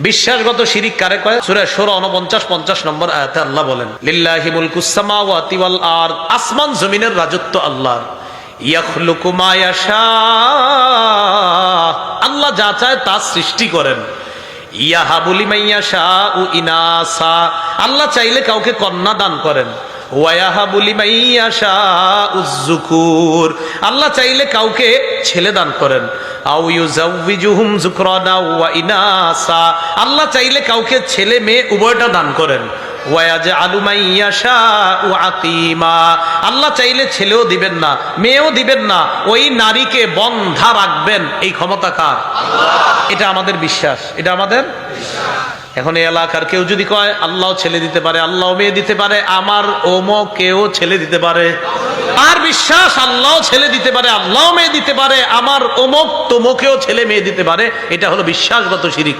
বিশ্বাসগত শিরিক কারে কয়? সূরা সূরা 49 50 নম্বর আয়াতে আল্লাহ বলেন, লিল্লাহি মুলকুস সামাওয়াতি ওয়াল আরদ, আসমান জমিনের রাজত্ব আল্লাহর। ইয়াখলুকু মা ইয়াশা, আল্লাহ যা চায় তা সৃষ্টি করেন। ইয়াহাবু লিমান ইয়াশাউ ইনাসা, আল্লাহ চাইলে কাউকে কন্যা দান করেন। ওয়ায়াহাবু লিমান ইয়াশাউ যুকুর, আল্লাহ চাইলে কাউকে ছেলে দান করেন। আও ইউযাউযুহুম যুকরানা ওয়া ইনাসা, আল্লাহ চাইলে কাউকে ছেলে মেয়ে উভয়টা দান করেন। ওয়ায়াজআলু মান ইয়াশাউ আকীমা, আল্লাহ চাইলে ছেলেও দিবেন না মেয়েও দিবেন না, ওই নারীকে বন্ধা রাখবেন। এই ক্ষমতা কার? আল্লাহ। এটা আমাদের বিশ্বাস, এটা আমাদের বিশ্বাস। এখন এই এলাকার কেউ যদি কয় আল্লাহ ছেলে দিতে পারে, আল্লাহ মেয়ে দিতে পারে, আমার ওমকেও ছেলে দিতে পারে, আর বিশ্বাস আল্লাহ ছেলে দিতে পারে, আল্লাহ মেয়ে দিতে পারে, আমার অমুক তমুকেও ছেলে মেয়ে দিতে পারে, এটা হলো বিশ্বাসগত শিরিক।